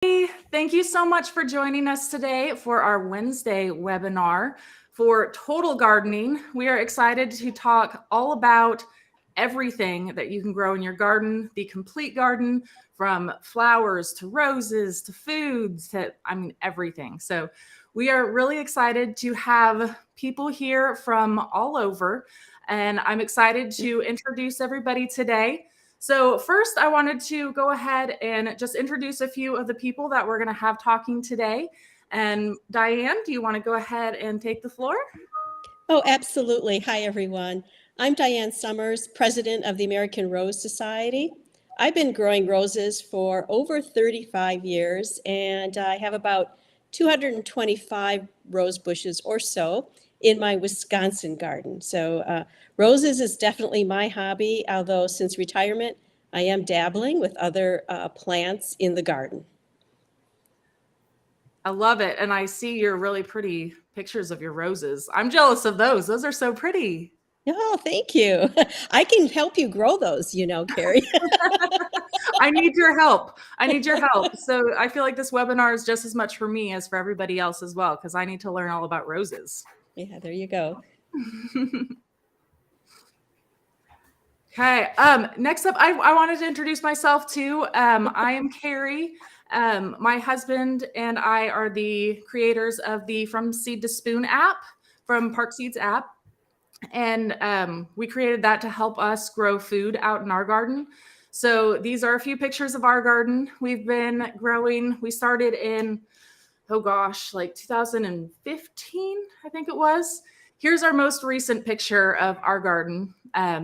Thank you so much for joining us today for our Wednesday webinar for Total Gardening. We are excited to talk all about everything that you can grow in your garden, the complete garden, from flowers to roses to foods to, everything. So we are really excited to have people here from all over, and I'm excited to introduce everybody today. So first, I wanted to go ahead and just introduce a few of the people that we're going to have talking today. And Diane, do you want to go ahead and take the floor? Oh, absolutely. Hi, everyone. I'm Diane Summers, president of the American Rose Society. I've been growing roses for over 35 years, and I have about 225 rose bushes or so in my Wisconsin garden. So roses is definitely my hobby, although since retirement, I am dabbling with other plants in the garden. I love it. And I see your really pretty pictures of your roses. I'm jealous of those. Those are so pretty. Oh, thank you. I can help you grow those, Carrie. I need your help. I need your help. So I feel like this webinar is just as much for me as for everybody else as well, because I need to learn all about roses. Yeah, there you go. Okay. Next up, I wanted to introduce myself too. I am Carrie. My husband and I are the creators of the From Seed to Spoon app, from Park Seeds app. And we created that to help us grow food out in our garden. So these are a few pictures of our garden. We've been growing. We started in, like 2015, I think it was. Here's our most recent picture of our garden.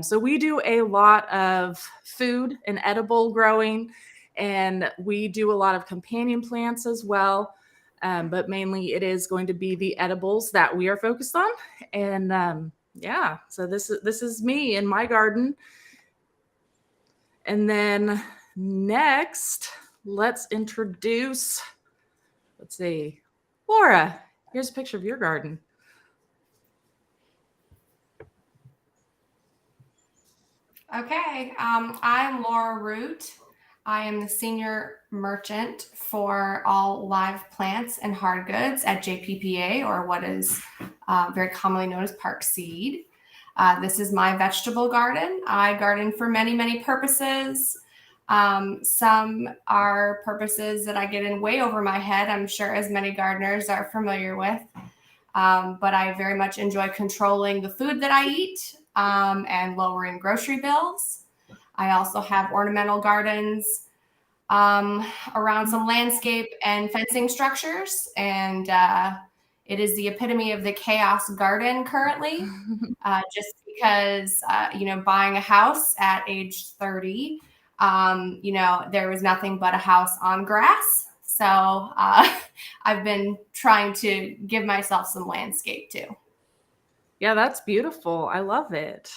So we do a lot of food and edible growing, and we do a lot of companion plants as well. But mainly it is going to be the edibles that we are focused on. And yeah, so this is me in my garden. And then next, let's introduce, Laura. Here's a picture of your garden. Okay, I'm Laura Root. I am the senior merchant for all live plants and hard goods at JPPA, or what is very commonly known as Park Seed. This is my vegetable garden. I garden for many, many purposes. Some are purposes that I get in way over my head, I'm sure as many gardeners are familiar with. But I very much enjoy controlling the food that I eat and lowering grocery bills. I also have ornamental gardens around some landscape and fencing structures. And it is the epitome of the chaos garden currently, just because, buying a house at age 30, there was nothing but a house on grass. So I've been trying to give myself some landscape too. Yeah, that's beautiful. I love it.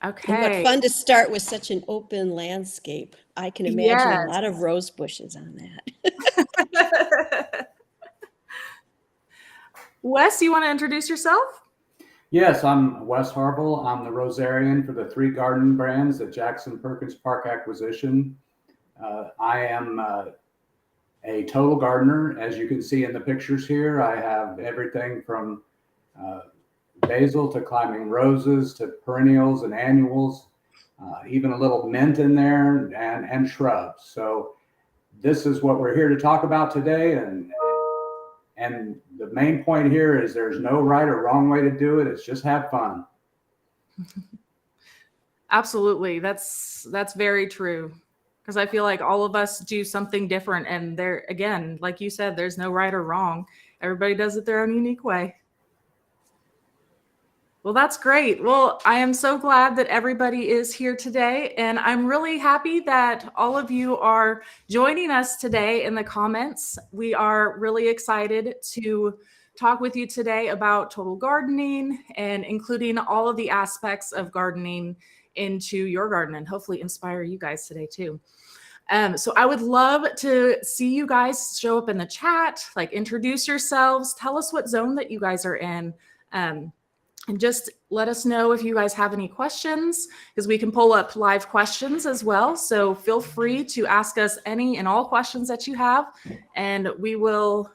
Okay. And what fun to start with such an open landscape. I can imagine a lot of rose bushes on that. Wes, you want to introduce yourself? Yes, I'm Wes Harville. I'm the Rosarian for the 3 garden brands at Jackson Perkins Park Acquisition. I am a total gardener. As you can see in the pictures here, I have everything from basil to climbing roses to perennials and annuals, even a little mint in there, and shrubs. So this is what we're here to talk about today. And the main point here is there's no right or wrong way to do it. It's just have fun. Absolutely. That's very true. Because I feel like all of us do something different. And there, again, like you said, there's no right or wrong. Everybody does it their own unique way. Well, that's great. Well, I am so glad that everybody is here today. And I'm really happy that all of you are joining us today in the comments. We are really excited to talk with you today about total gardening and including all of the aspects of gardening into your garden, and hopefully inspire you guys today too. So I would love to see you guys show up in the chat, like introduce yourselves, tell us what zone that you guys are in. And just let us know if you guys have any questions, because we can pull up live questions as well. So feel free to ask us any and all questions that you have, and we will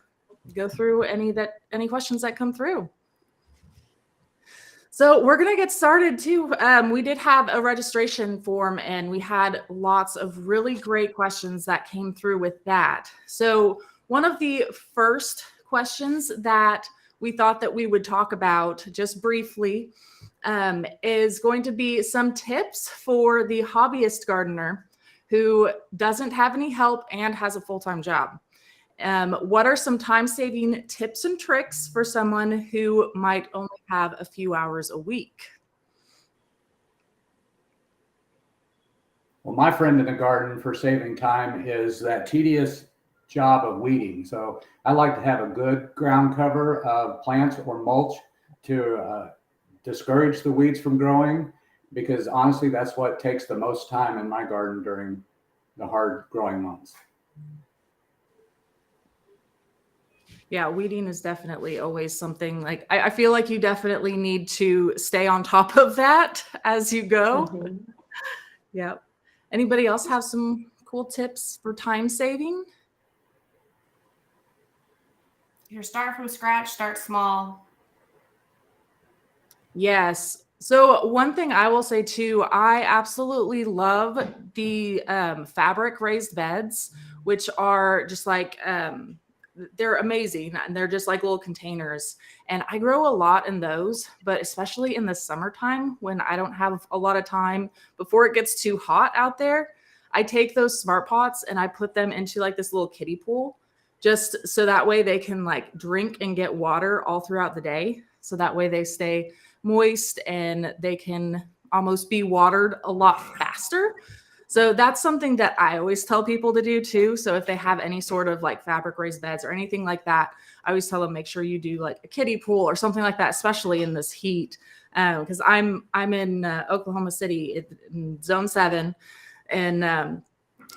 go through any questions that come through. So we're going to get started too. We did have a registration form, and we had lots of really great questions that came through with that. So one of the first questions that we thought that we would talk about just briefly is going to be some tips for the hobbyist gardener who doesn't have any help and has a full-time job. What are some time-saving tips and tricks for someone who might only have a few hours a week? Well, my friend in the garden for saving time is that tedious job of weeding. So I like to have a good ground cover of plants or mulch to discourage the weeds from growing, because honestly, that's what takes the most time in my garden during the hard growing months. Yeah, weeding is definitely always something like I feel like you definitely need to stay on top of that as you go. Mhm. Yep. Anybody else have some cool tips for time saving? If you're starting from scratch, start small. Yes. So one thing I will say too, I absolutely love the fabric raised beds, which are just like they're amazing, and they're just like little containers. And I grow a lot in those, but especially in the summertime when I don't have a lot of time before it gets too hot out there, I take those smart pots and I put them into like this little kiddie pool, just so that way they can like drink and get water all throughout the day. So that way they stay moist and they can almost be watered a lot faster. So that's something that I always tell people to do too. So if they have any sort of like fabric raised beds or anything like that, I always tell them make sure you do like a kiddie pool or something like that, especially in this heat. Because I'm in Oklahoma City in Zone 7, and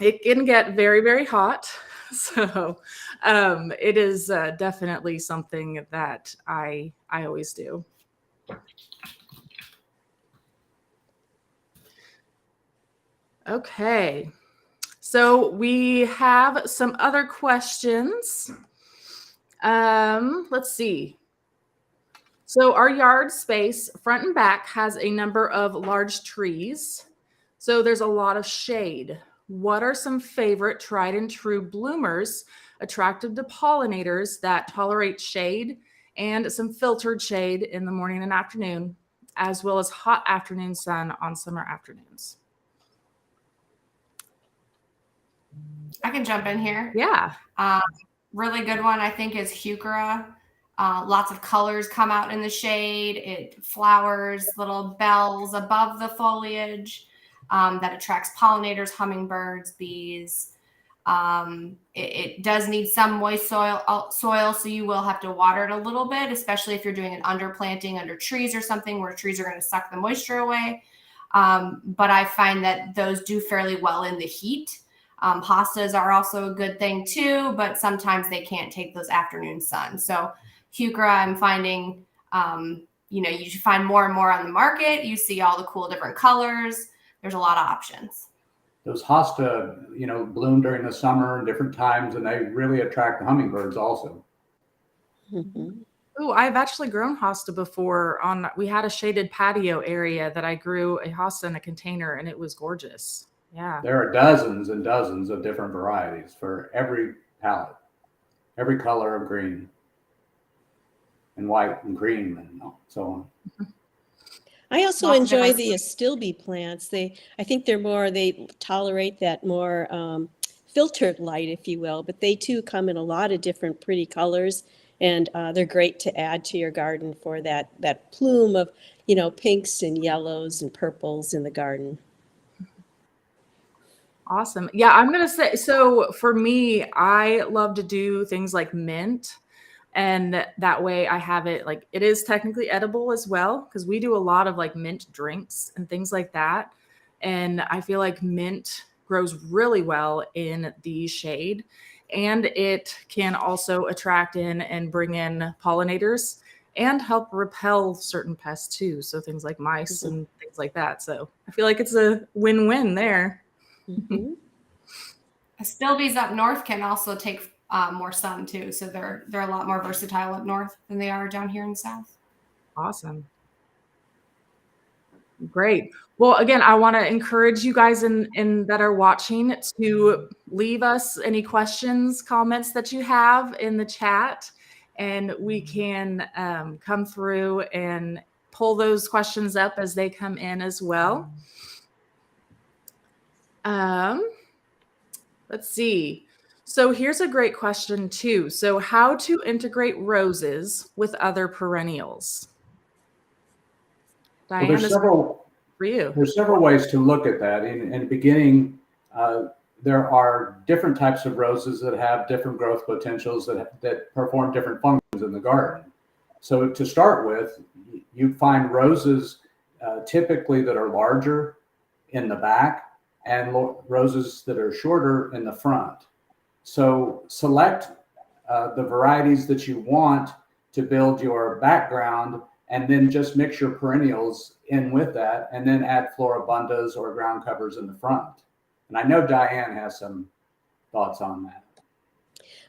it can get very, very hot. So it is definitely something that I always do. Okay, so we have some other questions. Let's see. So our yard space, front and back, has a number of large trees. So there's a lot of shade. What are some favorite tried and true bloomers attractive to pollinators that tolerate shade and some filtered shade in the morning and afternoon, as well as hot afternoon sun on summer afternoons? I can jump in here. Yeah. Really good one, I think, is heuchera. Lots of colors come out in the shade. It flowers, little bells above the foliage that attracts pollinators, hummingbirds, bees. It does need some moist soil, so you will have to water it a little bit, especially if you're doing an underplanting under trees or something where trees are going to suck the moisture away. But I find that those do fairly well in the heat. Hostas are also a good thing too, but sometimes they can't take those afternoon sun. So heuchera, I'm finding, you should find more and more on the market. You see all the cool different colors. There's a lot of options. Those hosta, bloom during the summer and different times, and they really attract the hummingbirds also. Mhm. Oh, I've actually grown hosta before. We had a shaded patio area that I grew a hosta in a container, and it was gorgeous. Yeah. There are dozens and dozens of different varieties for every palette, every color of green and white and cream and so on. I also Lots of enjoy different- the astilbe plants. I think they tolerate that more filtered light, if you will, but they too come in a lot of different pretty colors, and they're great to add to your garden for that plume of, pinks and yellows and purples in the garden. Awesome. Yeah, I'm going to say, so for me, I love to do things like mint. And that way I have it like, it is technically edible as well, because we do a lot of like mint drinks and things like that. And I feel like mint grows really well in the shade, and it can also attract in and bring in pollinators. and help repel certain pests too. So things like mice Mhm. and things like that. So I feel like it's a win-win there. Mhm. Astilbes up north can also take more sun too, so they're a lot more versatile up north than they are down here in the south. Awesome. Great. Well, again, I want to encourage you guys in that are watching to leave us any questions, comments that you have in the chat, and we can come through and pull those questions up as they come in as well. Let's see. So here's a great question too. So how to integrate roses with other perennials? Well, Diane, there's this is several for you. There's several ways to look at that. In beginning, there are different types of roses that have different growth potentials that perform different functions in the garden. So to start with, you find roses typically that are larger in the back and roses that are shorter in the front. So select the varieties that you want to build your background, and then just mix your perennials in with that, and then add floribundas or ground covers in the front. And I know Diane has some thoughts on that.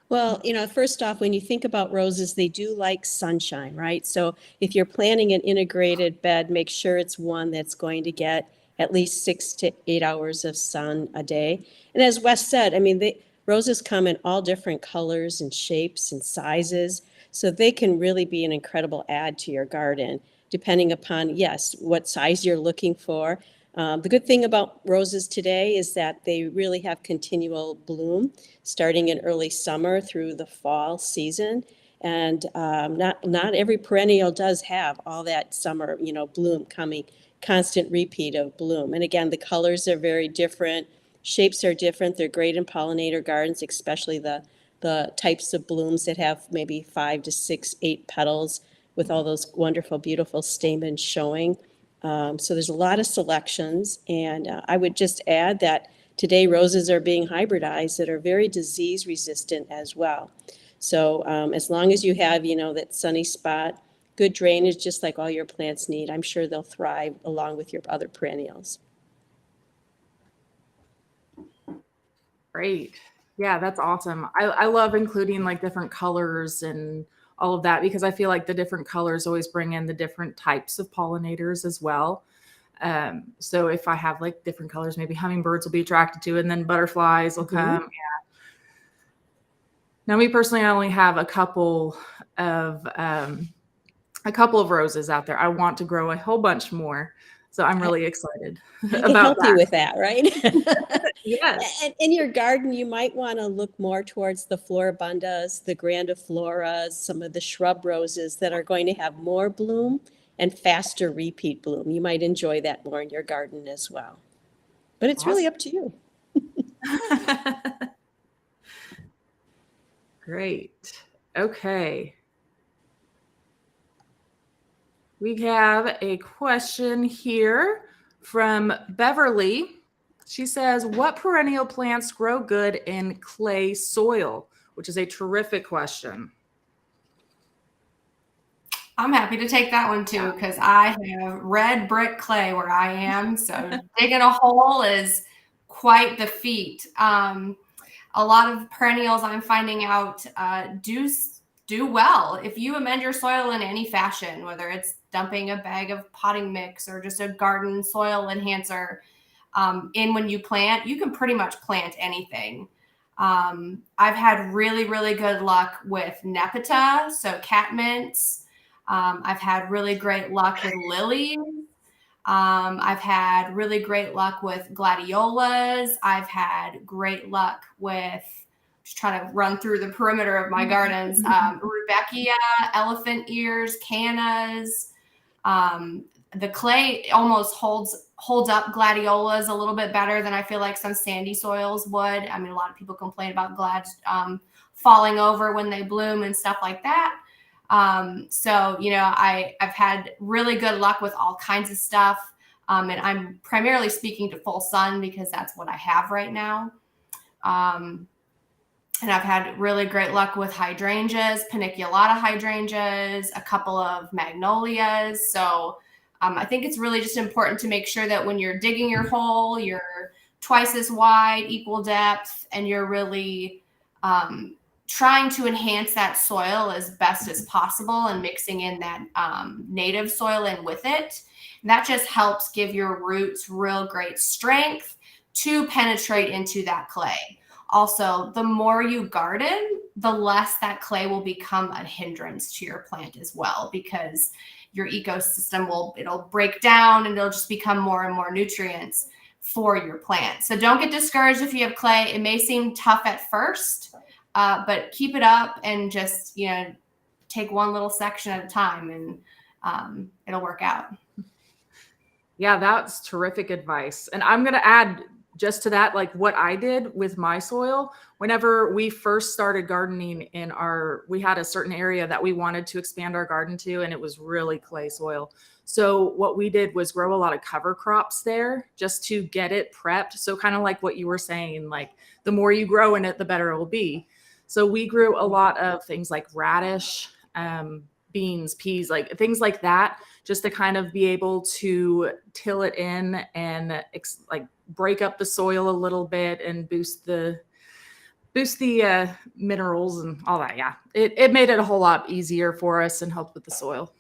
Well, first off, when you think about roses, they do like sunshine, right? So if you're planting an integrated bed, make sure it's one that's going to get at least 6 to 8 hours of sun a day. And as Wes said, I mean, roses come in all different colors and shapes and sizes, so they can really be an incredible add to your garden, depending upon, yes, what size you're looking for. The good thing about roses today is that they really have continual bloom, starting in early summer through the fall season. And not every perennial does have all that summer, bloom coming, constant repeat of bloom. And again, the colors are very different, shapes are different. They're great in pollinator gardens, especially the types of blooms that have maybe 5 to 6, 8 petals with all those wonderful, beautiful stamens showing. So there's a lot of selections, and I would just add that today roses are being hybridized that are very disease resistant as well. So as long as you have, that sunny spot, good drainage, just like all your plants need, I'm sure they'll thrive along with your other perennials. Great. Yeah, that's awesome. I love including like different colors and all of that because I feel like the different colors always bring in the different types of pollinators as well. So if I have like different colors, maybe hummingbirds will be attracted to it, and then butterflies will come. Yeah. Now, me personally, I only have a couple of roses out there. I want to grow a whole bunch more. So I'm really excited I can about help you with that, right? Yes. And in your garden, you might want to look more towards the floribundas, the grandifloras, some of the shrub roses that are going to have more bloom and faster repeat bloom. You might enjoy that more in your garden as well. But it's really up to you. Great. Okay. We have a question here from Beverly. She says, what perennial plants grow good in clay soil? Which is a terrific question. I'm happy to take that one too, because I have red brick clay where I am. So digging a hole is quite the feat. A lot of perennials I'm finding out do well if you amend your soil in any fashion, whether it's dumping a bag of potting mix or just a garden soil enhancer in when you plant. You can pretty much plant anything. I've had really, really good luck with Nepeta, so catmints. I've had really great luck with lilies. I've had really great luck with gladiolas. I've had great luck with, just trying to run through the perimeter of my gardens, Rudbeckia, elephant ears, cannas. The clay almost holds up gladiolas a little bit better than I feel like some sandy soils would. I mean, a lot of people complain about glads falling over when they bloom and stuff like that. So, I've had really good luck with all kinds of stuff. And I'm primarily speaking to full sun because that's what I have right now. And I've had really great luck with hydrangeas, paniculata hydrangeas, a couple of magnolias. So I think it's really just important to make sure that when you're digging your hole, you're twice as wide, equal depth, and you're really trying to enhance that soil as best as possible and mixing in that native soil in with it. And that just helps give your roots real great strength to penetrate into that clay. Also, the more you garden, the less that clay will become a hindrance to your plant as well, because your ecosystem it'll break down and it'll just become more and more nutrients for your plant. So don't get discouraged if you have clay. It may seem tough at first, but keep it up and just, take one little section at a time, and it'll work out. Yeah, that's terrific advice. And I'm going to add just to that, like what I did with my soil. Whenever we first started gardening we had a certain area that we wanted to expand our garden to, and it was really clay soil. So what we did was grow a lot of cover crops there just to get it prepped. So kind of like what you were saying, like the more you grow in it, the better it will be. So we grew a lot of things like radish, beans, peas, like things like that, just to kind of be able to till it in and like break up the soil a little bit and boost the minerals and all that. Yeah, it made it a whole lot easier for us and helped with the soil.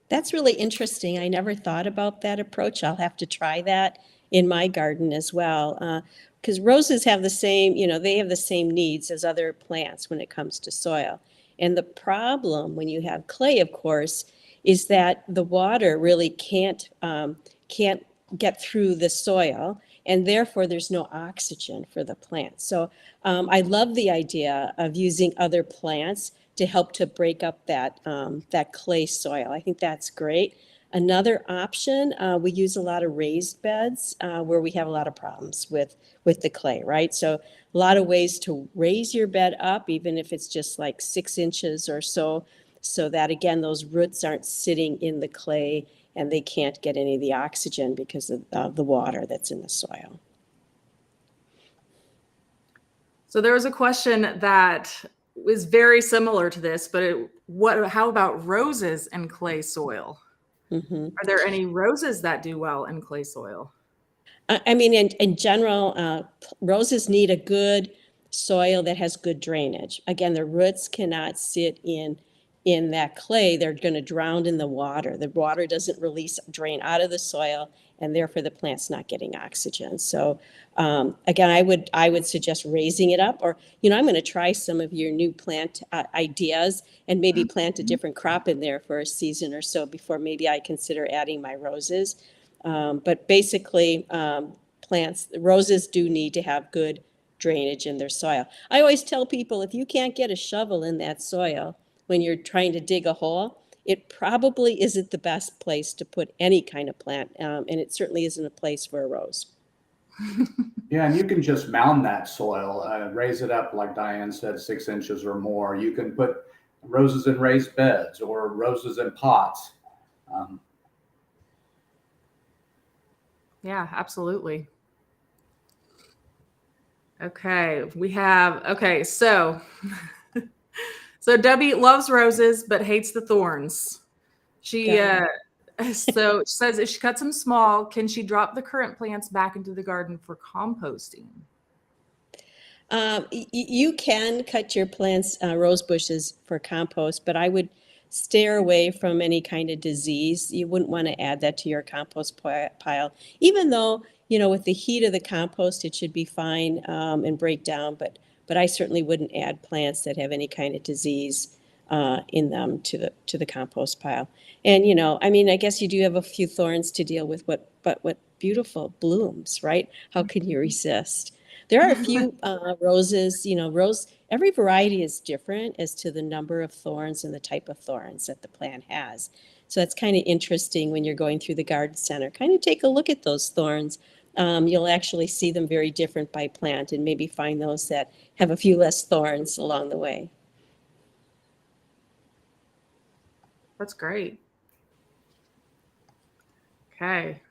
That's really interesting. I never thought about that approach. I'll have to try that in my garden as well. Because roses have the same, they have the same needs as other plants when it comes to soil. And the problem when you have clay, of course, is that the water really can't get through the soil, and therefore there's no oxygen for the plant. So I love the idea of using other plants to help to break up that clay soil. I think that's great. Another option, we use a lot of raised beds where we have a lot of problems with the clay, right? So a lot of ways to raise your bed up, even if it's just like 6 inches or so that, again, those roots aren't sitting in the clay and they can't get any of the oxygen because of the water that's in the soil. So there was a question that was very similar to this, but how about roses and clay soil? Mm-hmm. Are there any roses that do well in clay soil? I mean, in general, roses need a good soil that has good drainage. Again, the roots cannot sit in that clay. They're going to drown in the water. The water doesn't drain out of the soil, and therefore the plant's not getting oxygen. So again, I would suggest raising it up, or I'm going to try some of your new plant ideas and maybe plant a different crop in there for a season or so before maybe I consider adding my roses. But basically, roses do need to have good drainage in their soil. I always tell people, if you can't get a shovel in that soil when you're trying to dig a hole, it probably isn't the best place to put any kind of plant, and it certainly isn't a place for a rose. Yeah, and you can just mound that soil, raise it up, like Diane said, 6 inches or more. You can put roses in raised beds or roses in pots. Yeah, absolutely. Okay, so so Debbie loves roses but hates the thorns. She says if she cuts them small, can she drop the current plants back into the garden for composting? You can cut your plants, rose bushes, for compost, but I would steer away from any kind of disease. You wouldn't want to add that to your compost pile, even though, with the heat of the compost, it should be fine and break down. But I certainly wouldn't add plants that have any kind of disease in them to the compost pile. And, I guess you do have a few thorns to deal with, but what beautiful blooms, right? How can you resist? There are a few roses, every variety is different as to the number of thorns and the type of thorns that the plant has. So that's kind of interesting when you're going through the garden center. Kind of take a look at those thorns. You'll actually see them very different by plant and maybe find those that have a few less thorns along the way. That's great. Okay.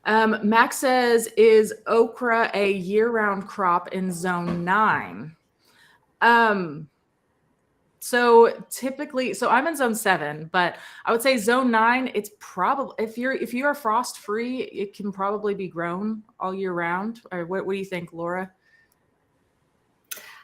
Max says, is okra a year-round crop in zone 9? So typically, so I'm in zone 7, but I would say zone 9, it's probably, if you are frost free, it can probably be grown all year round. Or what do you think, Laura?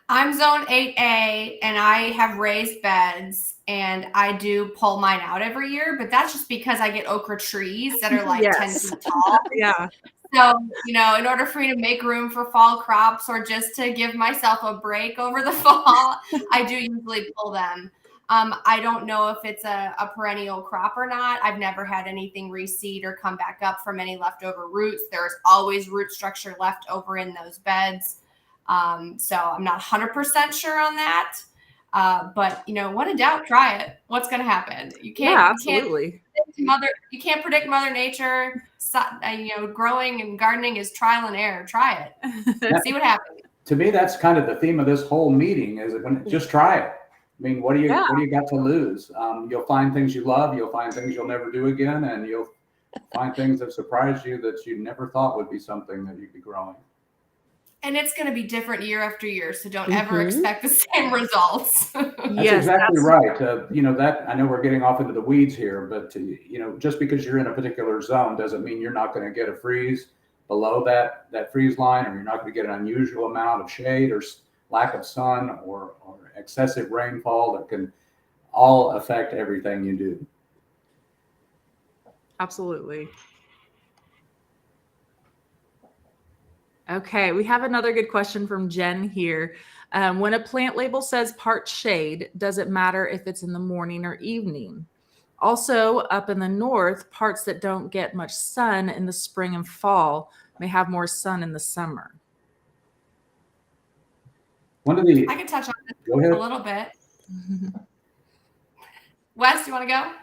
I'm zone 8A and I have raised beds and I do pull mine out every year, but that's just because I get okra trees that are like 10 Yes. feet tall. Yeah. So, in order for me to make room for fall crops or just to give myself a break over the fall, I do usually pull them. I don't know if it's a perennial crop or not. I've never had anything reseed or come back up from any leftover roots. There's always root structure left over in those beds. So I'm not 100% sure on that. But when in doubt, try it. What's going to happen? You absolutely. You can't predict Mother Nature. So, growing and gardening is trial and error. Try it. See what happens. To me, that's kind of the theme of this whole meeting is just try it. I mean, what do you got to lose? You'll find things you love. You'll find things you'll never do again. And you'll find things that surprise you that you never thought would be something that you'd be growing. And it's going to be different year after year. So don't ever expect the same results. That's exactly right. That I know we're getting off into the weeds here, but just because you're in a particular zone doesn't mean you're not going to get a freeze below that freeze line, or you're not going to get an unusual amount of shade or lack of sun or excessive rainfall that can all affect everything you do. Absolutely. Okay, we have another good question from Jen here. When a plant label says part shade, does it matter if it's in the morning or evening? Also, up in the north, parts that don't get much sun in the spring and fall may have more sun in the summer. I can touch on this a little bit. Wes, you want to go?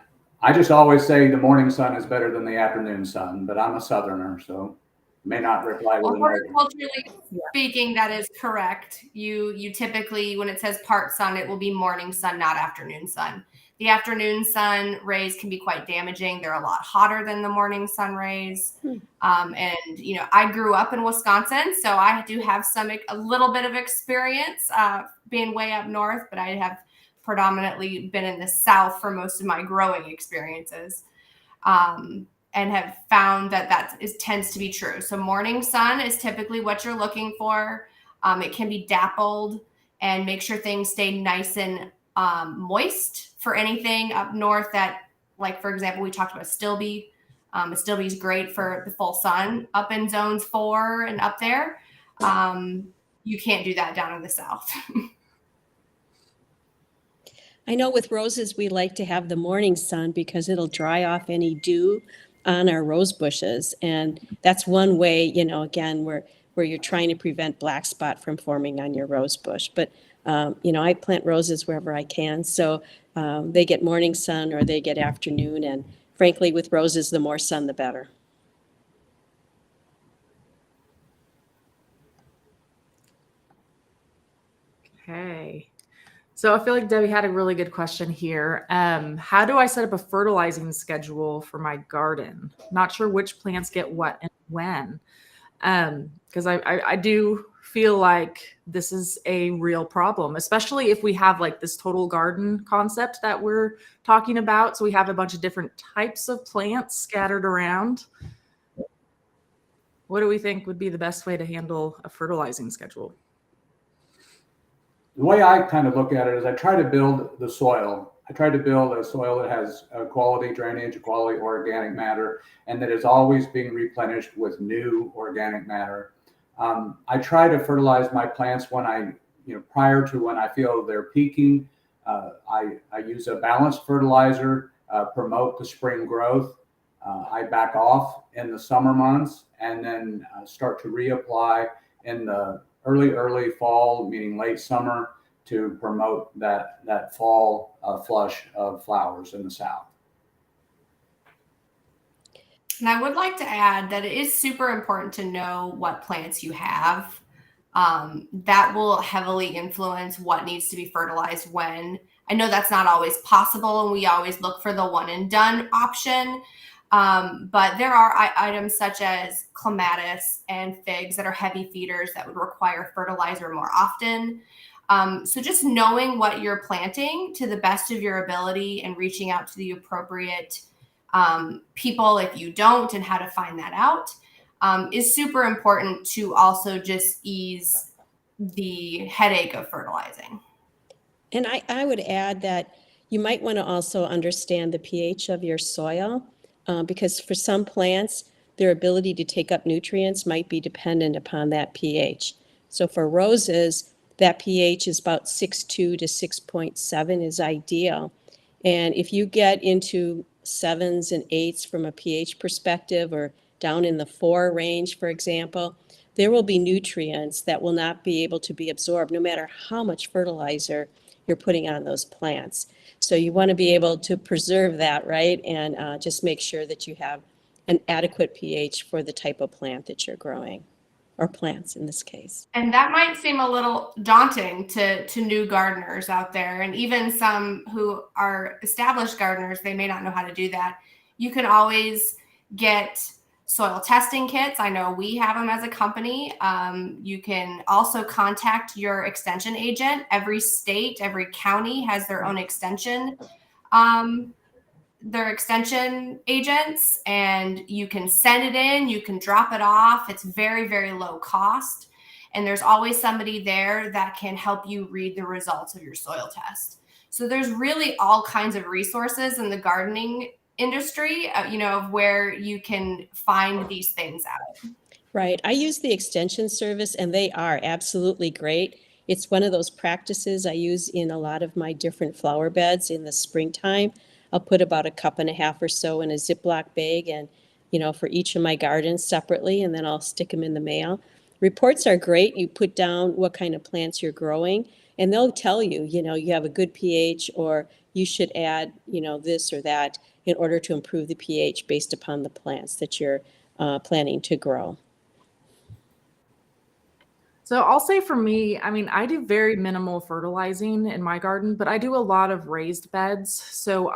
I just always say the morning sun is better than the afternoon sun, but I'm a Southerner, so may not reply with horticulturally speaking, that is correct. You typically, when it says part sun, it will be morning sun, not afternoon sun. The afternoon sun rays can be quite damaging. They're a lot hotter than the morning sun rays. And I grew up in Wisconsin, so I do have a little bit of experience being way up north, but I have predominantly been in the South for most of my growing experiences. And have found that tends to be true. So morning sun is typically what you're looking for. It can be dappled and make sure things stay nice and moist for anything up north that, like, for example, we talked about stilby. A stilby is great for the full sun up in zones 4 and up there. You can't do that down in the South. I know with roses, we like to have the morning sun because it'll dry off any dew on our rose bushes. And that's one way, again, where you're trying to prevent black spot from forming on your rose bush. But, I plant roses wherever I can. So they get morning sun or they get afternoon. And frankly, with roses, the more sun, the better. Okay. So I feel like Debbie had a really good question here. How do I set up a fertilizing schedule for my garden? Not sure which plants get what and when. Because I do feel like this is a real problem, especially if we have like this total garden concept that we're talking about. So we have a bunch of different types of plants scattered around. What do we think would be the best way to handle a fertilizing schedule? The way I kind of look at it is I try to build the soil. I try to build a soil that has a quality drainage, a quality organic matter, and that is always being replenished with new organic matter. I try to fertilize my plants when prior to when I feel they're peaking. I use a balanced fertilizer, promote the spring growth. I back off in the summer months and then start to reapply in the early fall, meaning late summer, to promote that fall flush of flowers in the South. And I would like to add that it is super important to know what plants you have. That will heavily influence what needs to be fertilized when. I know that's not always possible, and we always look for the one and done option. But there are items such as clematis and figs that are heavy feeders that would require fertilizer more often. So just knowing what you're planting to the best of your ability and reaching out to the appropriate people if you don't, and how to find that out is super important to also just ease the headache of fertilizing. And I would add that you might want to also understand the pH of your soil, because for some plants, their ability to take up nutrients might be dependent upon that pH. So for roses, that pH is about 6.2 to 6.7 is ideal. And if you get into 7s and 8s from a pH perspective, or down in the 4 range, for example, there will be nutrients that will not be able to be absorbed no matter how much fertilizer you're putting on those plants. So you want to be able to preserve that, right? And just make sure that you have an adequate pH for the type of plant that you're growing, or plants in this case. And that might seem a little daunting to new gardeners out there. And even some who are established gardeners, they may not know how to do that. You can always get soil testing kits. I know we have them as a company. You can also contact your extension agent. Every state, every county has their own extension agents, and you can send it in, you can drop it off. It's very, very low cost. And there's always somebody there that can help you read the results of your soil test. So there's really all kinds of resources in the gardening industry, of where you can find these things out. Right. I use the extension service, and they are absolutely great. It's one of those practices I use in a lot of my different flower beds in the springtime. I'll put about 1.5 cups or so in a Ziploc bag, and for each of my gardens separately, and then I'll stick them in the mail. Reports are great. You put down what kind of plants you're growing, and they'll tell you, you have a good pH, or you should add, this or that in order to improve the pH based upon the plants that you're planning to grow. So I'll say for me, I do very minimal fertilizing in my garden, but I do a lot of raised beds. So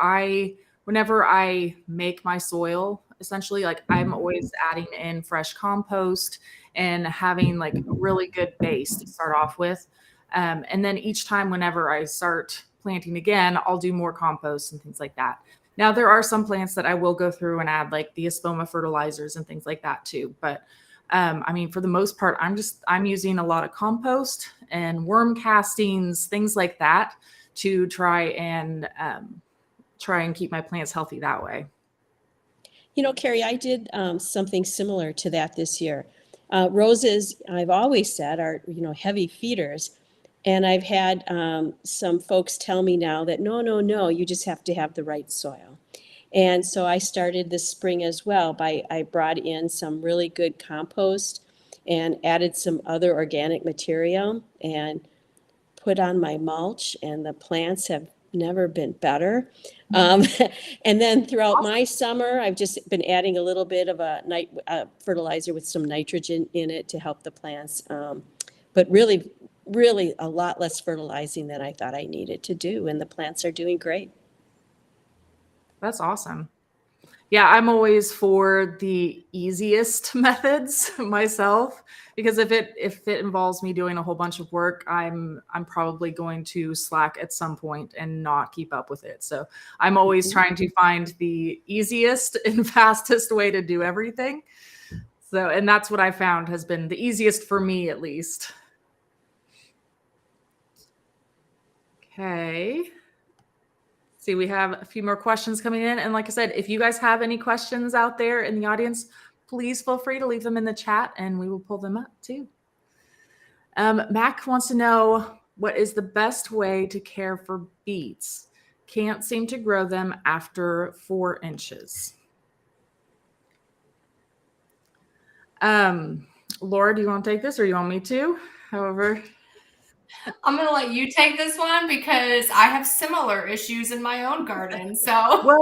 whenever I make my soil, essentially, like, I'm always adding in fresh compost and having like a really good base to start off with. And then each time whenever I start planting again, I'll do more compost and things like that. Now, there are some plants that I will go through and add like the Espoma fertilizers and things like that too. But for the most part, I'm using a lot of compost and worm castings, things like that, to try and keep my plants healthy that way. Carrie, I did something similar to that this year. Roses, I've always said, are, heavy feeders. And I've had some folks tell me now that, no, you just have to have the right soil. And so I started this spring as well I brought in some really good compost and added some other organic material and put on my mulch, and the plants have never been better. And then throughout my summer, I've just been adding a little bit of a fertilizer with some nitrogen in it to help the plants. But really a lot less fertilizing than I thought I needed to do, and the plants are doing great. That's awesome. Yeah, I'm always for the easiest methods myself, because if it involves me doing a whole bunch of work, I'm probably going to slack at some point and not keep up with it. So I'm always trying to find the easiest and fastest way to do everything. So, and that's what I found has been the easiest for me, at least. Okay. See, we have a few more questions coming in. And like I said, if you guys have any questions out there in the audience, please feel free to leave them in the chat and we will pull them up too. Mac wants to know, what is the best way to care for beets? Can't seem to grow them after 4 inches. Laura, do you want to take this, or you want me to? However, I'm going to let you take this one because I have similar issues in my own garden. So,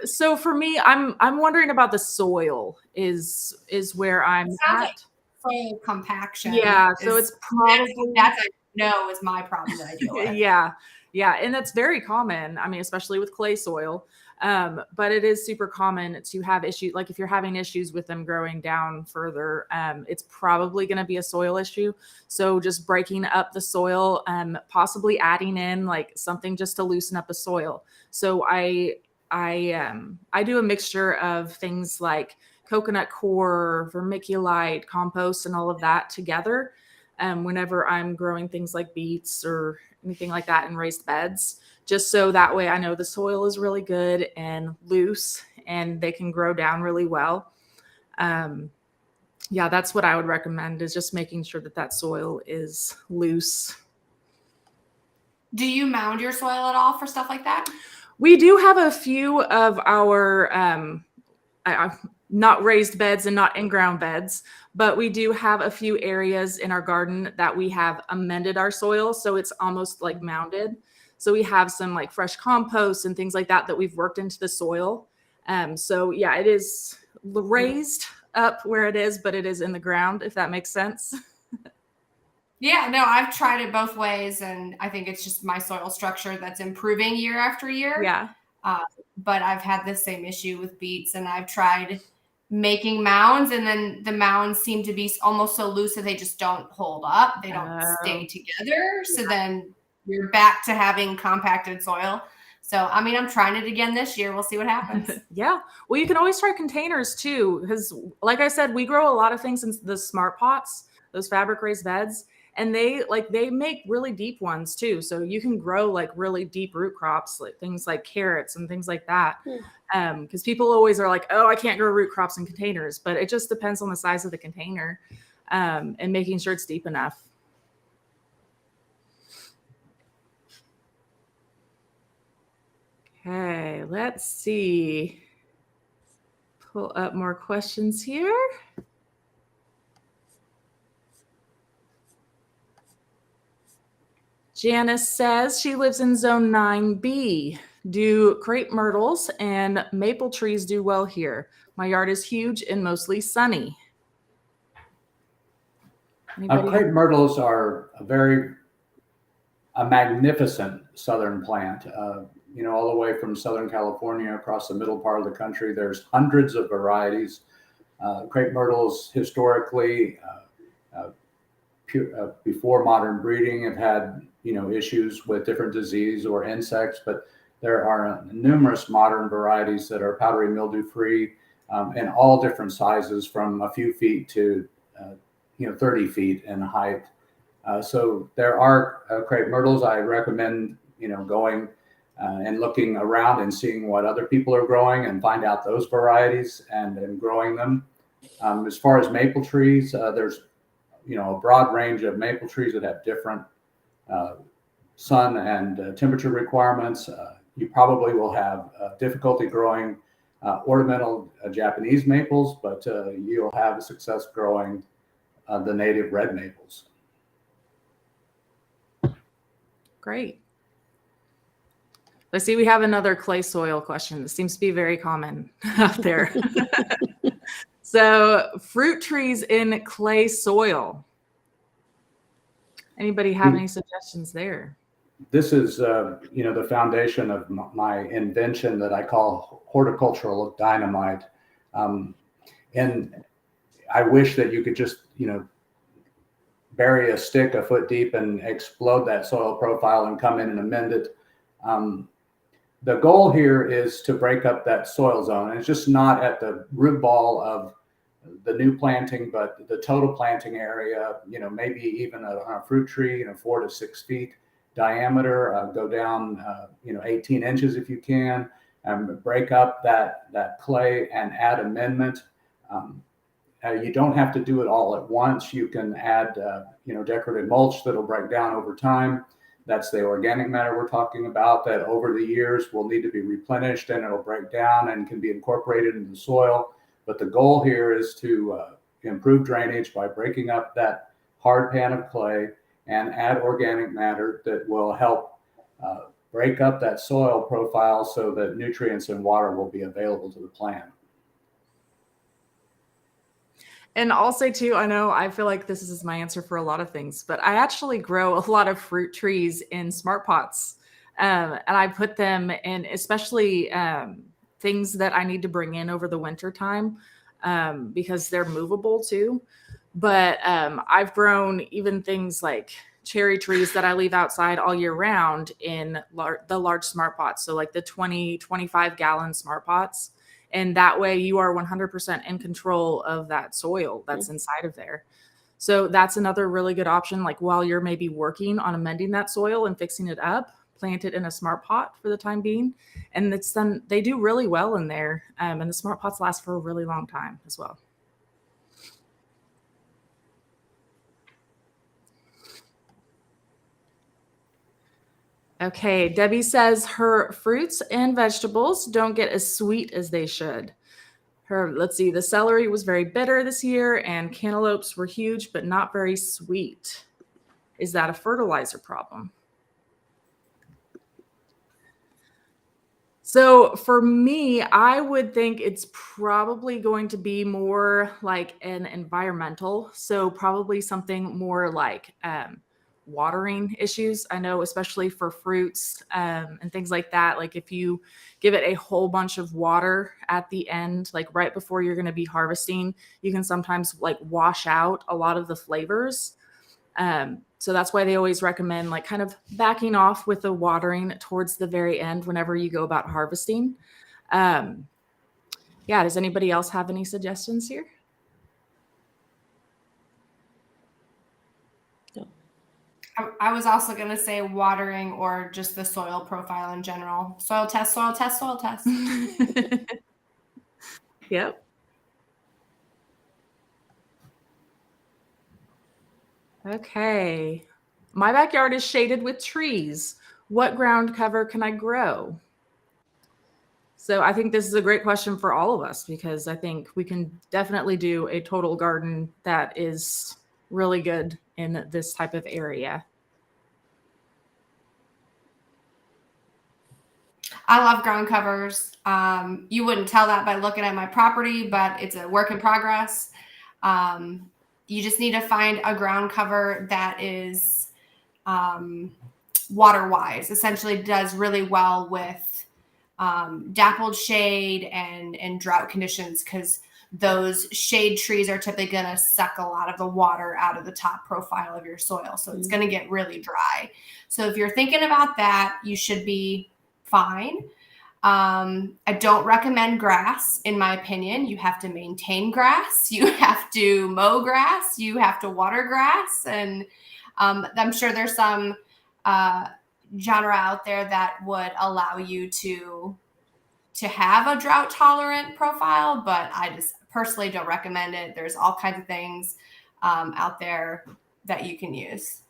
so for me, I'm wondering about the soil is where I'm at. Like soil compaction. Yeah, so it's probably that's I know is my problem that I deal with. Yeah, and that's very common. Especially with clay soil. But it is super common to have issues. Like if you're having issues with them growing down further, it's probably going to be a soil issue. So just breaking up the soil, possibly adding in like something just to loosen up the soil. So I do a mixture of things like coconut coir, vermiculite, compost, and all of that together. Whenever I'm growing things like beets or anything like that in raised beds, just so that way I know the soil is really good and loose and they can grow down really well. Yeah, that's what I would recommend, is just making sure that that soil is loose. Do you mound your soil at all for stuff like that? We do have a few of our not raised beds and not in-ground beds, but we do have a few areas in our garden that we have amended our soil, so it's almost like mounded. So we have some like fresh compost and things like that that we've worked into the soil. So yeah, it is raised up where it is, but it is in the ground, if that makes sense. Yeah, no, I've tried it both ways, and I think it's just my soil structure that's improving year after year. Yeah. But I've had the same issue with beets, and I've tried making mounds, and then the mounds seem to be almost so loose that they just don't hold up. They don't stay together. So then you're back to having compacted soil. So, I mean, I'm trying it again this year. We'll see what happens. Yeah. Well, you can always try containers too, because like I said, we grow a lot of things in the smart pots, those fabric raised beds, and they make really deep ones too. So you can grow like really deep root crops, like things like carrots and things like that. Because people always are like, oh, I can't grow root crops in containers, but it just depends on the size of the container, and making sure it's deep enough. Okay, let's see. Pull up more questions here. Janice says she lives in zone 9B. Do crepe myrtles and maple trees do well here? My yard is huge and mostly sunny. Crepe myrtles are a magnificent southern plant. All the way from Southern California across the middle part of the country, there's hundreds of varieties. Crepe myrtles historically, before modern breeding, have had issues with different disease or insects, but there are numerous modern varieties that are powdery mildew free, in all different sizes, from a few feet to 30 feet in height. So there are crepe myrtles. I recommend going and looking around and seeing what other people are growing and find out those varieties and growing them. As far as maple trees, there's a broad range of maple trees that have different sun and temperature requirements. You probably will have difficulty growing ornamental Japanese maples, but you'll have success growing the native red maples. Great. Let's see, we have another clay soil question that seems to be very common out there. So, fruit trees in clay soil. Anybody have any suggestions there? This is, the foundation of my invention that I call horticultural dynamite. And I wish that you could just, bury a stick a foot deep and explode that soil profile and come in and amend it. The goal here is to break up that soil zone. And it's just not at the root ball of the new planting, but the total planting area, maybe even a fruit tree, 4 to 6 feet diameter, go down, 18 inches if you can, and break up that clay and add amendment. You don't have to do it all at once. You can add, decorative mulch that'll break down over time. That's the organic matter we're talking about, that over the years will need to be replenished and it'll break down and can be incorporated into the soil. But the goal here is to improve drainage by breaking up that hard pan of clay and add organic matter that will help break up that soil profile so that nutrients and water will be available to the plant. And I'll say too, I feel like this is my answer for a lot of things, but I actually grow a lot of fruit trees in smart pots. And I put them in, especially things that I need to bring in over the winter time, because they're movable too. But I've grown even things like cherry trees that I leave outside all year round in the large smart pots. So like the 20, 25 gallon smart pots. And that way you are 100% in control of that soil that's inside of there. So that's another really good option. Like while you're maybe working on amending that soil and fixing it up, plant it in a smart pot for the time being. And it's done, they do really well in there. And the smart pots last for a really long time as well. Okay, Debbie says her fruits and vegetables don't get as sweet as they should. Let's see, the celery was very bitter this year and cantaloupes were huge, but not very sweet. Is that a fertilizer problem? So for me, I would think it's probably going to be more like an environmental. So probably something more like watering issues. I know, especially for fruits and things like that. Like if you give it a whole bunch of water at the end, like right before you're going to be harvesting, you can sometimes like wash out a lot of the flavors. So that's why they always recommend like kind of backing off with the watering towards the very end whenever you go about harvesting. Yeah, does anybody else have any suggestions here? No. I was also going to say watering or just the soil profile in general. Soil test, soil test, soil test. Yep. Okay. My backyard is shaded with trees. What ground cover can I grow? So I think this is a great question for all of us because I think we can definitely do a total garden that is really good in this type of area. I love ground covers. You wouldn't tell that by looking at my property, but it's a work in progress. You just need to find a ground cover that is water wise, essentially does really well with dappled shade and drought conditions, because those shade trees are typically going to suck a lot of the water out of the top profile of your soil. So it's going to get really dry. So if you're thinking about that, you should be fine. I don't recommend grass, in my opinion. You have to maintain grass. You have to mow grass. You have to water grass. And I'm sure there's some genre out there that would allow you to have a drought tolerant profile, but I just personally don't recommend it. There's all kinds of things out there that you can use.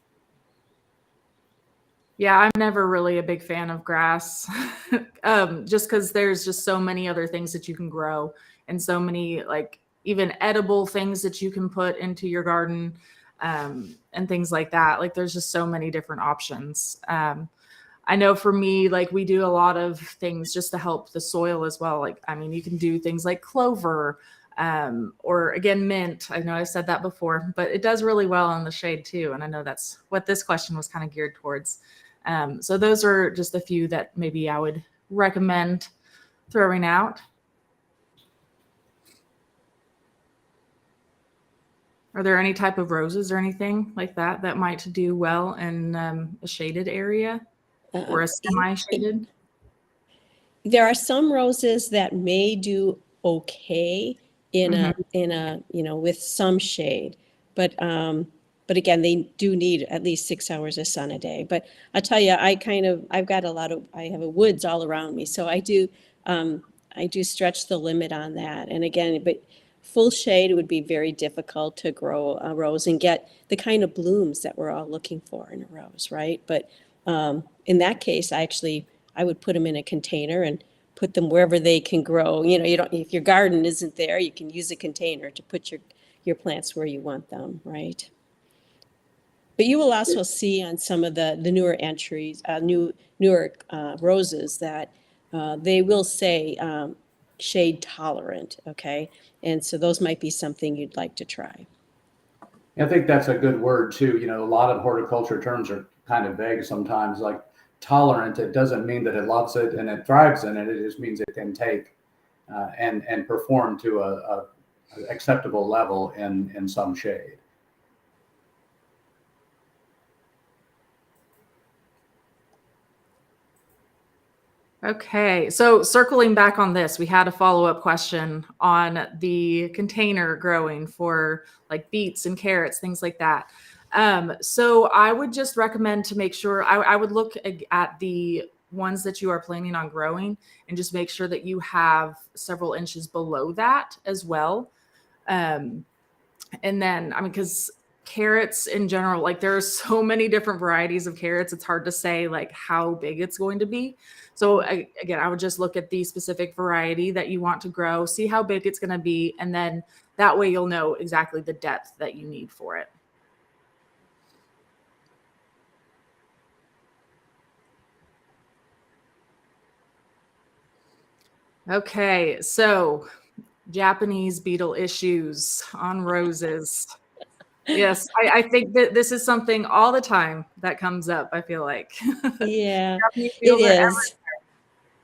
Yeah, I'm never really a big fan of grass, just because there's just so many other things that you can grow and so many like even edible things that you can put into your garden and things like that. Like there's just so many different options. I know for me, like we do a lot of things just to help the soil as well. Like, I mean, you can do things like clover or again, mint. I know I said that before, but it does really well in the shade too. And I know that's what this question was kind of geared towards. So those are just a few that maybe I would recommend throwing out. Are there any type of roses or anything like that that might do well in a shaded area or a semi-shaded? There are some roses that may do okay in a with some shade, but again, they do need at least 6 hours of sun a day. But I'll tell you, I have a woods all around me, so I do stretch the limit on that. And again, but full shade would be very difficult to grow a rose and get the kind of blooms that we're all looking for in a rose, right? But in that case, I would put them in a container and put them wherever they can grow. If your garden isn't there, you can use a container to put your plants where you want them, right? But you will also see on some of the newer entries, newer roses that they will say shade tolerant, okay? And so those might be something you'd like to try. I think that's a good word too. A lot of horticulture terms are kind of vague sometimes. Like tolerant, it doesn't mean that it loves it and it thrives in it. It just means it can take and perform to a acceptable level in some shade. Okay, so circling back on this, we had a follow-up question on the container growing for like beets and carrots, things like that. So I would just recommend to make sure I would look at the ones that you are planning on growing and just make sure that you have several inches below that as well. And then, I mean, because carrots in general, like there are so many different varieties of carrots, it's hard to say like how big it's going to be. So again, I would just look at the specific variety that you want to grow, see how big it's going to be, and then that way you'll know exactly the depth that you need for it. Okay, so Japanese beetle issues on roses. Yes, I think that this is something all the time that comes up, I feel like. Yeah, Japanese it beetles are everywhere. is.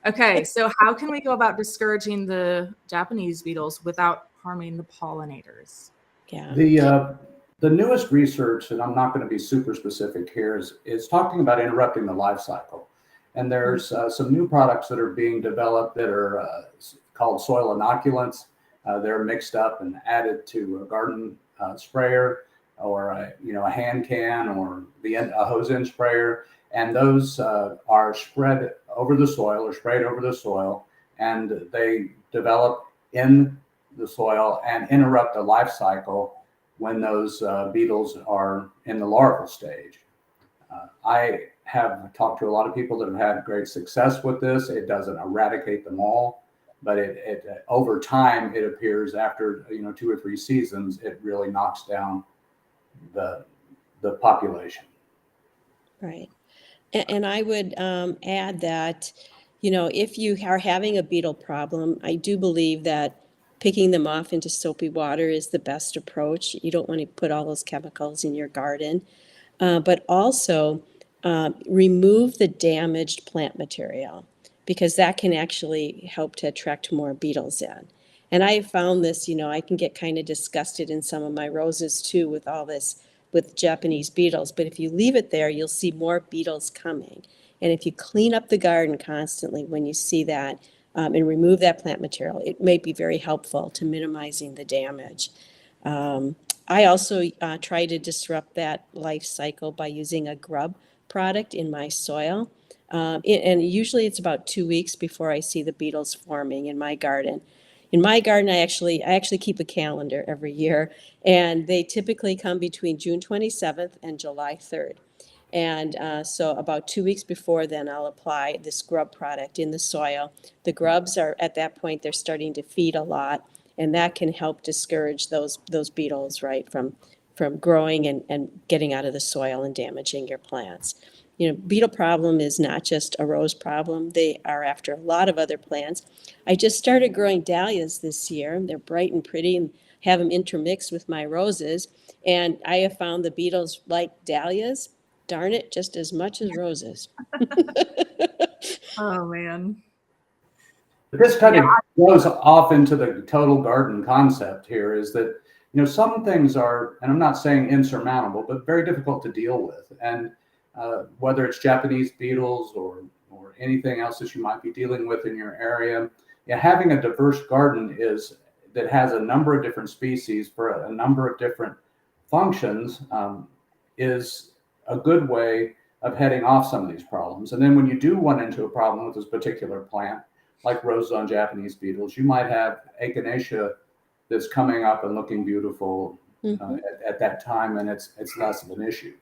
Okay, so how can we go about discouraging the Japanese beetles without harming the pollinators? Yeah. The newest research, and I'm not going to be super specific here, is talking about interrupting the life cycle. And there's some new products that are being developed that are called soil inoculants. They're mixed up and added to a garden sprayer or a hand can or a hose end sprayer, and those are spread over the soil or sprayed over the soil, and they develop in the soil and interrupt the life cycle when those beetles are in the larval stage. I have talked to a lot of people that have had great success with this. It doesn't eradicate them all, but it over time, it appears after 2 or 3 seasons, it really knocks down the population. Right. And I would add that, if you are having a beetle problem, I do believe that picking them off into soapy water is the best approach. You don't want to put all those chemicals in your garden. But also remove the damaged plant material, because that can actually help to attract more beetles in. And I have found this, I can get kind of disgusted in some of my roses too with all this, with Japanese beetles. But if you leave it there, you'll see more beetles coming. And if you clean up the garden constantly when you see that and remove that plant material, it may be very helpful to minimizing the damage. I also try to disrupt that life cycle by using a grub product in my soil. And usually it's about 2 weeks before I see the beetles forming in my garden. In my garden, I actually keep a calendar every year, and they typically come between June 27th and July 3rd. And so about 2 weeks before then, I'll apply this grub product in the soil. The grubs are, at that point, they're starting to feed a lot, and that can help discourage those beetles, right, from growing and getting out of the soil and damaging your plants. Beetle problem is not just a rose problem. They are after a lot of other plants. I just started growing dahlias this year. They're bright and pretty and have them intermixed with my roses. And I have found the beetles like dahlias, darn it, just as much as roses. Oh, man. This kind of goes off into the total garden concept here, is that, some things are, and I'm not saying insurmountable, but very difficult to deal with. And whether it's Japanese beetles or anything else that you might be dealing with in your area, having a diverse garden that has a number of different species for a number of different functions is a good way of heading off some of these problems. And then when you do run into a problem with this particular plant, like roses on Japanese beetles, you might have echinacea that's coming up and looking beautiful at that time, and it's less of an issue.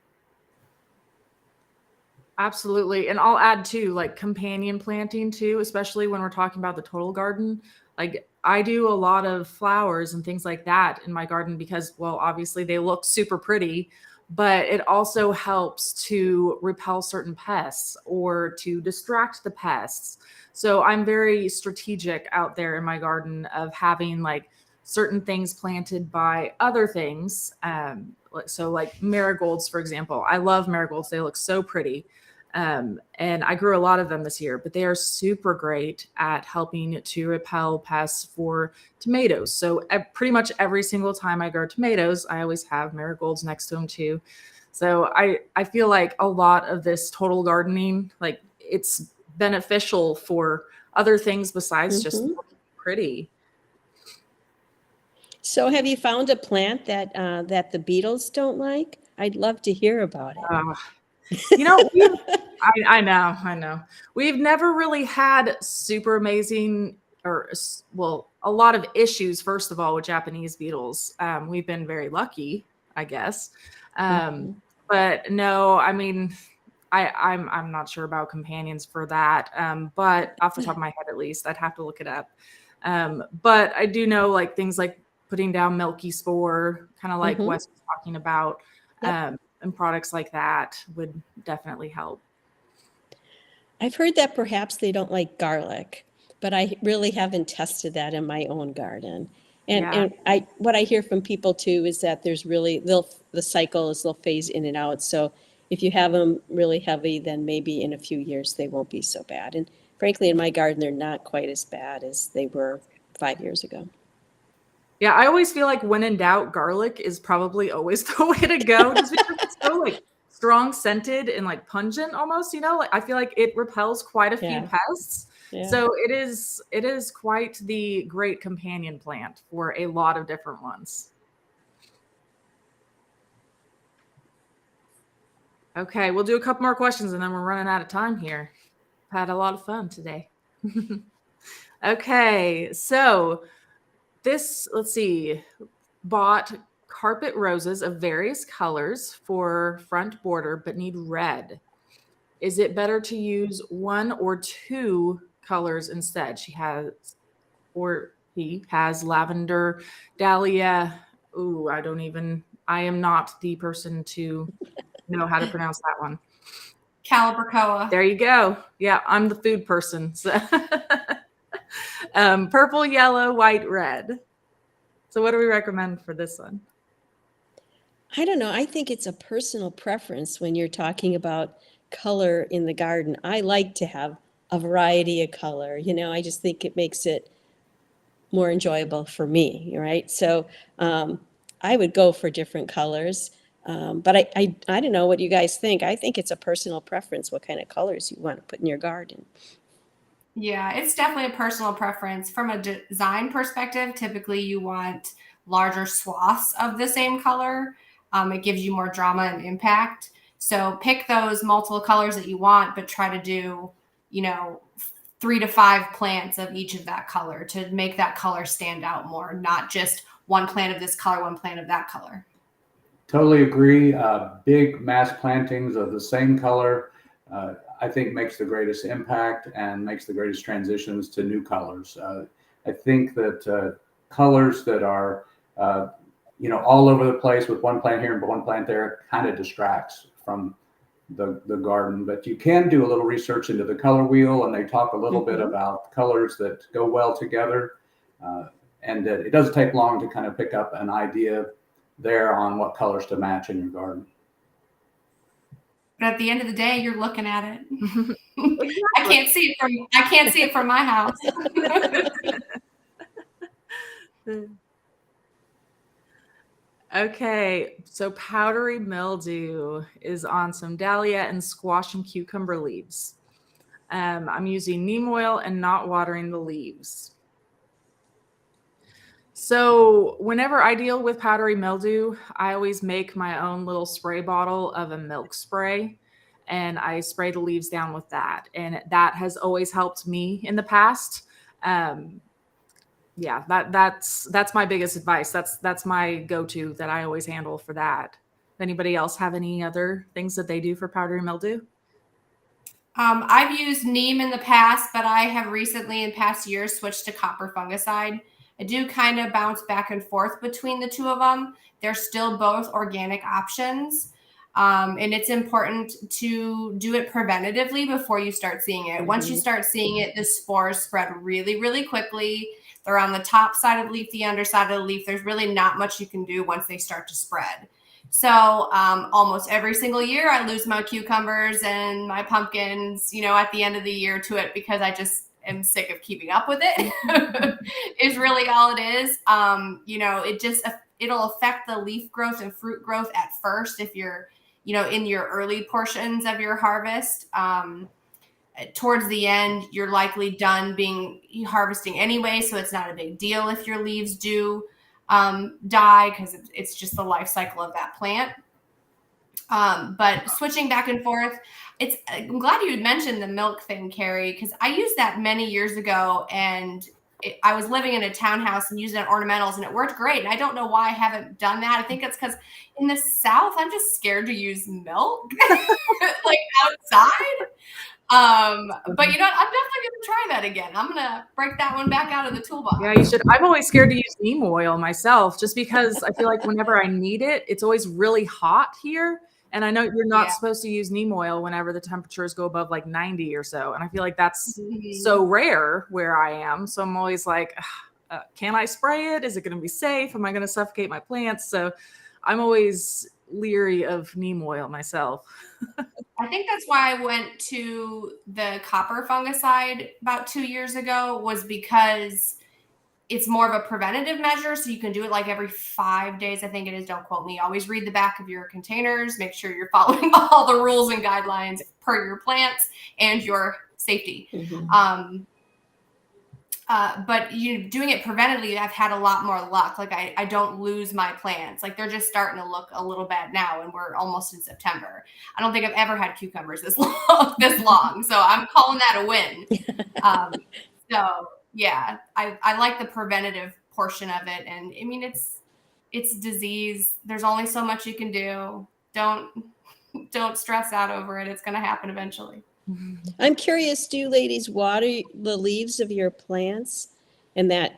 Absolutely. And I'll add too, like companion planting too, especially when we're talking about the total garden. Like I do a lot of flowers and things like that in my garden because, well, obviously they look super pretty, but it also helps to repel certain pests or to distract the pests. So I'm very strategic out there in my garden of having like certain things planted by other things. So like marigolds, for example, I love marigolds. They look so pretty. And I grew a lot of them this year, but they are super great at helping to repel pests for tomatoes. So pretty much every single time I grow tomatoes, I always have marigolds next to them too. So I feel like a lot of this total gardening, like it's beneficial for other things besides just Mhm. looking pretty. So have you found a plant that that the beetles don't like? I'd love to hear about it. You know, I know. We've never really had super amazing well, a lot of issues, first of all, with Japanese beetles. We've been very lucky, I guess. Mhm. But no, I mean, I'm not sure about companions for that. But off the top of my head, at least, I'd have to look it up. But I do know like things like putting down milky spore, kind of like Mhm. Wes was talking about. Yep. And products like that would definitely help. I've heard that perhaps they don't like garlic, but I really haven't tested that in my own garden. And Yeah. what I hear from people too is that there's really the cycle is they'll phase in and out. So if you have them really heavy, then maybe in a few years they won't be so bad. And frankly, in my garden, they're not quite as bad as they were 5 years ago. Yeah, I always feel like when in doubt, garlic is probably always the way to go, just because it's so like strong scented and like pungent almost, like I feel like it repels quite a few Yeah. pests. Yeah. So it is quite the great companion plant for a lot of different ones. Okay, we'll do a couple more questions and then we're running out of time here. Had a lot of fun today. Okay, so let's see, bought carpet roses of various colors for front border, but need red. Is it better to use one or two colors instead? He has lavender, dahlia. Ooh, I am not the person to know how to pronounce that one. Calibrachoa. There you go. Yeah, I'm the food person. So purple, yellow, white, red. So what do we recommend for this one? I don't know. I think it's a personal preference when you're talking about color in the garden. I like to have a variety of color. I just think it makes it more enjoyable for me, right? So I would go for different colors. But I don't know what you guys think. I think it's a personal preference what kind of colors you want to put in your garden. Yeah, it's definitely a personal preference. From a design perspective, typically you want larger swaths of the same color. It gives you more drama and impact. So pick those multiple colors that you want, but try to do, 3 to 5 plants of each of that color to make that color stand out more, not just one plant of this color, one plant of that color. Totally agree. Big mass plantings of the same color, I think makes the greatest impact and makes the greatest transitions to new colors. I think that colors that are, all over the place with one plant here and one plant there kind of distracts from the garden. But you can do a little research into the color wheel, and they talk a little bit about colors that go well together. And it doesn't take long to kind of pick up an idea there on what colors to match in your garden. But at the end of the day, you're looking at it. I can't see it from my house. Okay, so powdery mildew is on some dahlia and squash and cucumber leaves. I'm using neem oil and not watering the leaves. So whenever I deal with powdery mildew, I always make my own little spray bottle of a milk spray, and I spray the leaves down with that. And that has always helped me in the past. Yeah, that's my biggest advice. That's my go-to that I always handle for that. Anybody else have any other things that they do for powdery mildew? I've used neem in the past, but I have recently in past years switched to copper fungicide. I do kind of bounce back and forth between the two of them. They're still both organic options. And it's important to do it preventatively before you start seeing it. Once you start seeing it, the spores spread really, really quickly. They're on the top side of the leaf, the underside of the leaf. There's really not much you can do once they start to spread. So almost every single year I lose my cucumbers and my pumpkins, at the end of the year to it, because I just am sick of keeping up with it is really all it is. It'll affect the leaf growth and fruit growth at first if you're, in your early portions of your harvest. Towards the end, you're likely done harvesting anyway, so it's not a big deal if your leaves do die, because it's just the life cycle of that plant. But switching back and forth, I'm glad you had mentioned the milk thing, Carrie, because I used that many years ago, and I was living in a townhouse and using it on ornamentals, and it worked great. And I don't know why I haven't done that. I think it's because in the South, I'm just scared to use milk like outside. But you know what? I'm definitely going to try that again. I'm going to break that one back out of the toolbox. Yeah, you should. I'm always scared to use neem oil myself, just because I feel like whenever I need it, it's always really hot here. And I know you're not supposed to use neem oil whenever the temperatures go above like 90 or so. And I feel like that's so rare where I am. So I'm always like, can I spray it? Is it going to be safe? Am I going to suffocate my plants? So I'm always leery of neem oil myself. I think that's why I went to the copper fungicide about 2 years ago, was because it's more of a preventative measure. So you can do it like every 5 days, I think it is. Don't quote me. Always read the back of your containers. Make sure you're following all the rules and guidelines per your plants and your safety. But doing it preventatively, I've had a lot more luck. Like I don't lose my plants. Like they're just starting to look a little bad now, and we're almost in September. I don't think I've ever had cucumbers this long. So I'm calling that a win. So yeah, I like the preventative portion of it. And I mean, it's disease. There's only so much you can do. Don't stress out over it. It's going to happen eventually. I'm curious, do you ladies water the leaves of your plants? And that,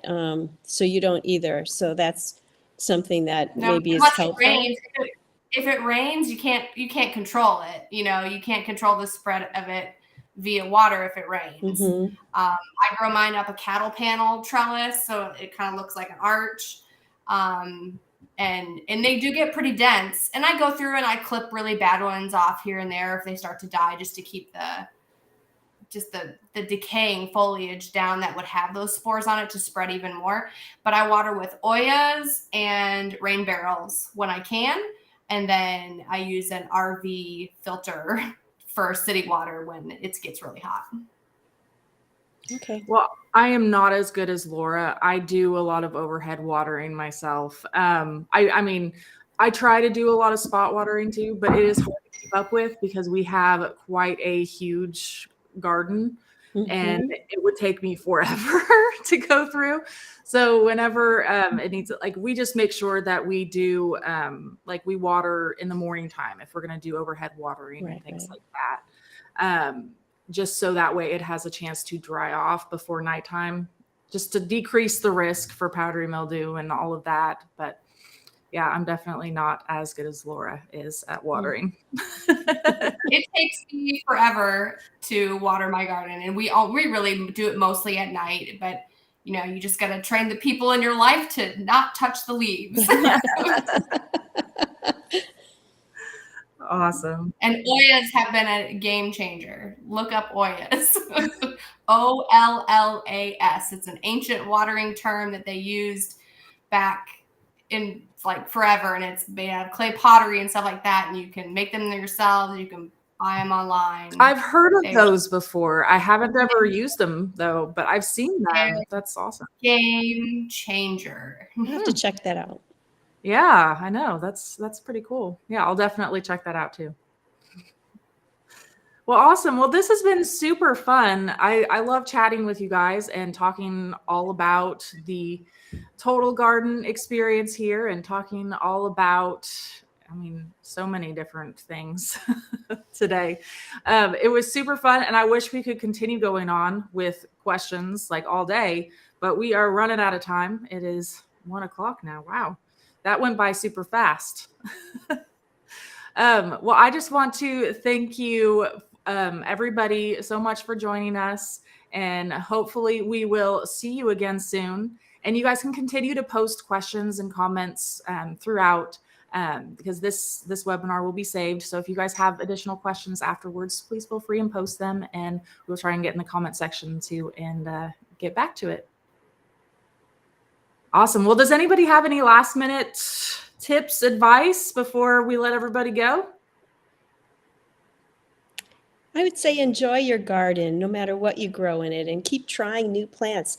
so you don't either. So that's something that maybe is helpful. If it rains, you can't control it. You can't control the spread of it via water if it rains. I grow mine up a cattle panel trellis, so it kind of looks like an arch. And they do get pretty dense. And I go through and I clip really bad ones off here and there if they start to die, just to keep the decaying foliage down that would have those spores on it to spread even more. But I water with Oyas and rain barrels when I can. And then I use an RV filter for city water when it gets really hot. Okay. Well, I am not as good as Laura. I do a lot of overhead watering myself. I mean, I try to do a lot of spot watering too, but it is hard to keep up with because we have quite a huge garden and it would take me forever to go through. So whenever it needs, like, we just make sure that we do like we water in the morning time if we're going to do overhead watering and things like that. Just so that way it has a chance to dry off before nighttime, just to decrease the risk for powdery mildew and all of that. But yeah, I'm definitely not as good as Laura is at watering. It takes me forever to water my garden, and we really do it mostly at night. But you just got to train the people in your life to not touch the leaves. Awesome. And Oyas have been a game changer. Look up Oyas. OLLAS. It's an ancient watering term that they used back in like forever, and it's made out of clay pottery and stuff like that, and you can make them yourselves. You can buy them online. I've heard of those before. I haven't ever used them though, but I've seen them. That's awesome. Game changer. I'll have to check that out. Yeah, I know. That's pretty cool. Yeah, I'll definitely check that out too. Well, awesome. Well, this has been super fun. I love chatting with you guys and talking all about the total garden experience here and talking all about, I mean, so many different things today. It was super fun, and I wish we could continue going on with questions like all day, but we are running out of time. It is 1 o'clock now. Wow. That went by super fast. Well, I just want to thank you, everybody, so much for joining us. And hopefully we will see you again soon. And you guys can continue to post questions and comments throughout. because this webinar will be saved. So if you guys have additional questions afterwards, please feel free and post them, and we'll try and get in the comment section too and get back to it. Awesome. Well, does anybody have any last minute tips, advice before we let everybody go? I would say enjoy your garden, no matter what you grow in it, and keep trying new plants.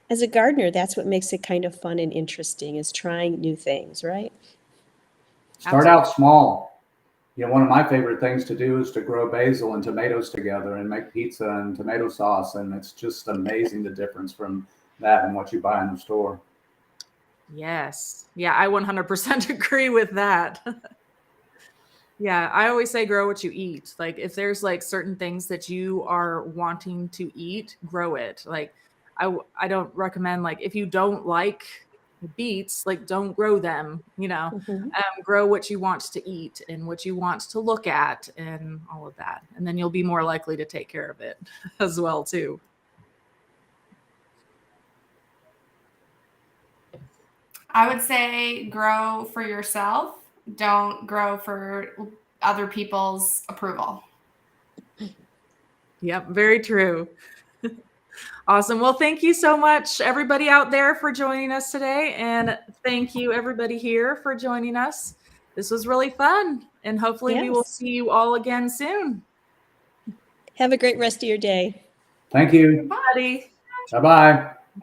As a gardener, that's what makes it kind of fun and interesting, is trying new things, right? Start out small. You know, one of my favorite things to do is to grow basil and tomatoes together and make pizza and tomato sauce. And it's just amazing the difference from that and what you buy in the store. Yes. Yeah, I 100% agree with that. Yeah, I always say grow what you eat. Like if there's like certain things that you are wanting to eat, grow it. Like I don't recommend, like if you don't like beets, like don't grow them, you know. Mhm. Grow what you want to eat and what you want to look at and all of that. And then you'll be more likely to take care of it as well too. I would say grow for yourself. Don't grow for other people's approval. Yep, very true. Awesome. Well, thank you so much, everybody out there, for joining us today. And thank you, everybody here, for joining us. This was really fun. And hopefully we will Yes. see you all again soon. Have a great rest of your day. Thank you. Bye. Buddy. Bye-bye.